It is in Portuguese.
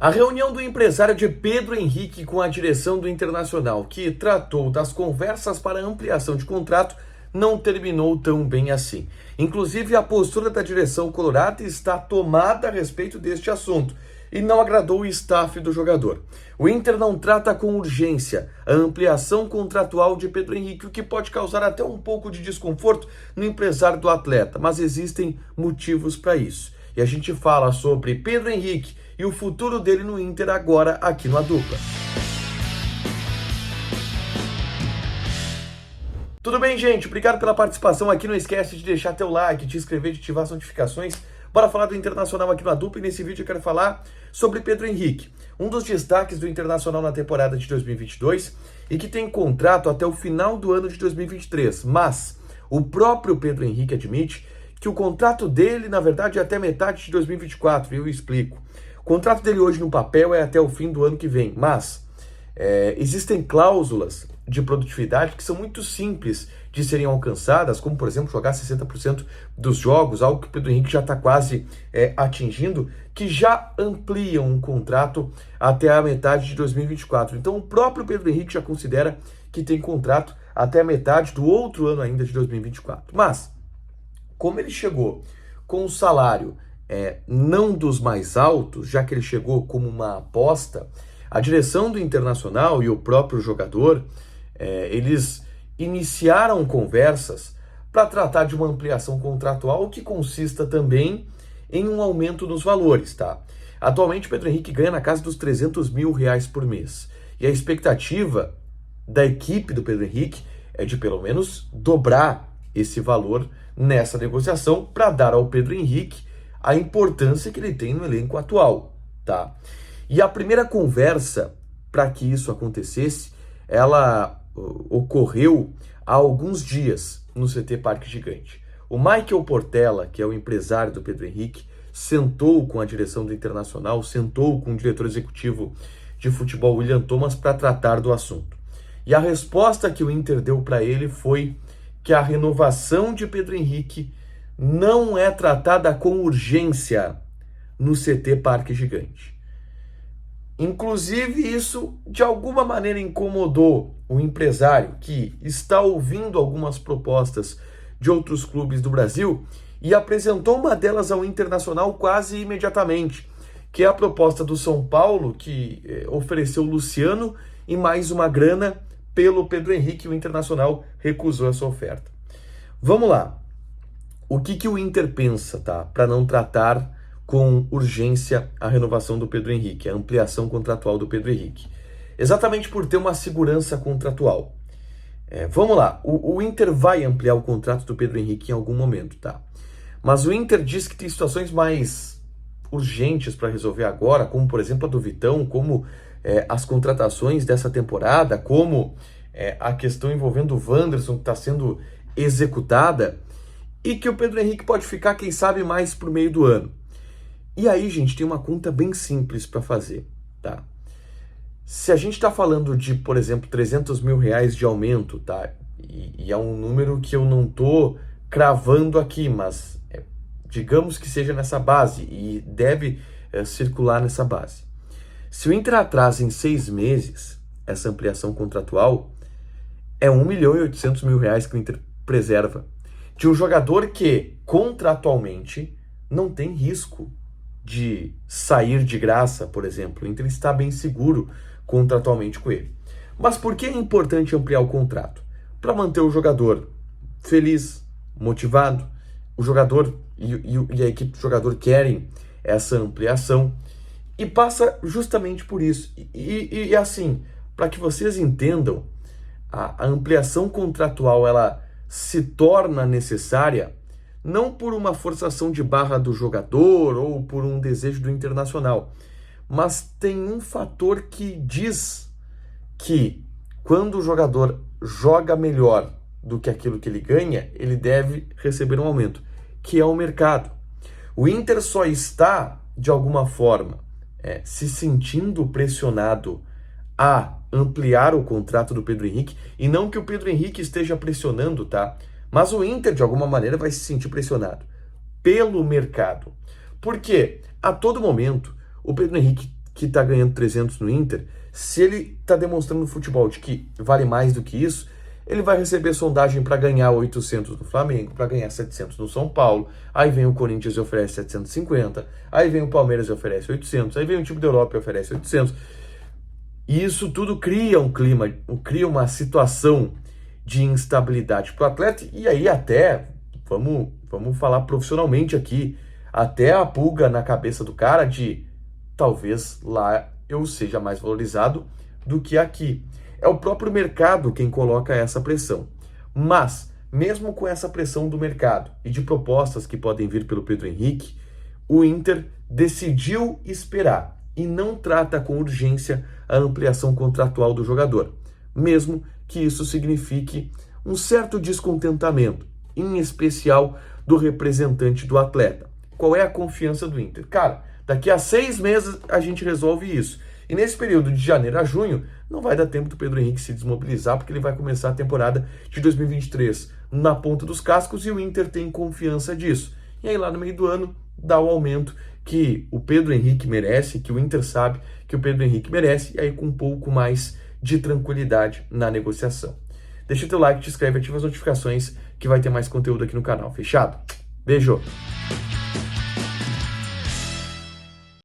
A reunião do empresário de Pedro Henrique com a direção do Internacional, que tratou das conversas para ampliação de contrato, não terminou tão bem assim. Inclusive, a postura da direção colorada está tomada a respeito deste assunto e não agradou o staff do jogador. O Inter não trata com urgência a ampliação contratual de Pedro Henrique, o que pode causar até um pouco de desconforto no empresário do atleta, mas existem motivos para isso. E a gente fala sobre Pedro Henrique e o futuro dele no Inter agora aqui no A Dupla. Tudo bem, gente? Obrigado pela participação aqui. Não esquece de deixar teu like, de inscrever, de ativar as notificações. Bora falar do Internacional aqui no A Dupla e nesse vídeo eu quero falar sobre Pedro Henrique, um dos destaques do Internacional na temporada de 2022 e que tem contrato até o final do ano de 2023. Mas o próprio Pedro Henrique admite que o contrato dele, na verdade, é até metade de 2024, e eu explico. O contrato dele hoje no papel é até o fim do ano que vem, mas existem cláusulas de produtividade que são muito simples de serem alcançadas, como, por exemplo, jogar 60% dos jogos, algo que o Pedro Henrique já está quase atingindo, que já ampliam um contrato até a metade de 2024. Então, o próprio Pedro Henrique já considera que tem contrato até a metade do outro ano ainda de 2024. Mas, como ele chegou com um salário não dos mais altos, já que ele chegou como uma aposta, a direção do Internacional e o próprio jogador, eles iniciaram conversas para tratar de uma ampliação contratual que consista também em um aumento nos valores, tá? Atualmente o Pedro Henrique ganha na casa dos R$300 mil por mês. E a expectativa da equipe do Pedro Henrique é de pelo menos dobrar esse valor nessa negociação para dar ao Pedro Henrique a importância que ele tem no elenco atual, tá? E a primeira conversa para que isso acontecesse, ela ocorreu há alguns dias no CT Parque Gigante. O Michael Portela, que é o empresário do Pedro Henrique, sentou com a direção do Internacional, sentou com o diretor executivo de futebol, William Thomas, para tratar do assunto. E a resposta que o Inter deu para ele foi que a renovação de Pedro Henrique não é tratada com urgência no CT Parque Gigante. Inclusive, isso de alguma maneira incomodou o empresário, que está ouvindo algumas propostas de outros clubes do Brasil e apresentou uma delas ao Internacional quase imediatamente, que é a proposta do São Paulo, que ofereceu o Luciano e mais uma grana pelo Pedro Henrique. O Internacional recusou essa oferta. Vamos lá. O que o Inter pensa, tá? Para não tratar com urgência a renovação do Pedro Henrique, a ampliação contratual do Pedro Henrique. Exatamente por ter uma segurança contratual. Vamos lá, o Inter vai ampliar o contrato do Pedro Henrique em algum momento, tá? Mas o Inter diz que tem situações mais urgentes para resolver agora, como, por exemplo, a do Vitão, como as contratações dessa temporada, como a questão envolvendo o Wanderson, que está sendo executada, e que o Pedro Henrique pode ficar, quem sabe, mais pro meio do ano. E aí, gente, tem uma conta bem simples para fazer, tá? Se a gente está falando de, por exemplo, R$300 mil de aumento, tá? E é um número que eu não tô cravando aqui, mas digamos que seja nessa base e deve circular nessa base. Se o Inter atrasa em 6 meses essa ampliação contratual, é R$1.800.000 que o Inter preserva de um jogador que, contratualmente, não tem risco de sair de graça, por exemplo. O Inter está bem seguro contratualmente com ele. Mas por que é importante ampliar o contrato? Para manter o jogador feliz, motivado. O jogador e a equipe do jogador querem essa ampliação e passa justamente por isso. E assim, para que vocês entendam, a ampliação contratual ela se torna necessária não por uma forçação de barra do jogador ou por um desejo do Internacional, mas tem um fator que diz que quando o jogador joga melhor do que aquilo que ele ganha, ele deve receber um aumento, que é o mercado. O Inter só está, de alguma forma, se sentindo pressionado a ampliar o contrato do Pedro Henrique, e não que o Pedro Henrique esteja pressionando, tá? Mas o Inter, de alguma maneira, vai se sentir pressionado pelo mercado. Porque, a todo momento, o Pedro Henrique que está ganhando 300 no Inter, se ele está demonstrando no futebol de que vale mais do que isso, ele vai receber sondagem para ganhar 800 no Flamengo, para ganhar 700 no São Paulo, aí vem o Corinthians e oferece 750, aí vem o Palmeiras e oferece 800, aí vem o time da Europa e oferece 800. E isso tudo cria um clima, cria uma situação de instabilidade para o atleta, e aí até, vamos falar profissionalmente aqui, até a pulga na cabeça do cara de talvez lá eu seja mais valorizado do que aqui. É o próprio mercado quem coloca essa pressão. Mas, mesmo com essa pressão do mercado e de propostas que podem vir pelo Pedro Henrique, o Inter decidiu esperar e não trata com urgência a ampliação contratual do jogador, mesmo que isso signifique um certo descontentamento, em especial do representante do atleta. Qual é a confiança do Inter? Cara, daqui a 6 meses a gente resolve isso. E nesse período de janeiro a junho, não vai dar tempo do Pedro Henrique se desmobilizar, porque ele vai começar a temporada de 2023 na ponta dos cascos e o Inter tem confiança disso. E aí lá no meio do ano, dá o aumento que o Pedro Henrique merece, que o Inter sabe que o Pedro Henrique merece, e aí com um pouco mais de tranquilidade na negociação. Deixa teu like, te inscreve, ativa as notificações que vai ter mais conteúdo aqui no canal. Fechado? Beijo!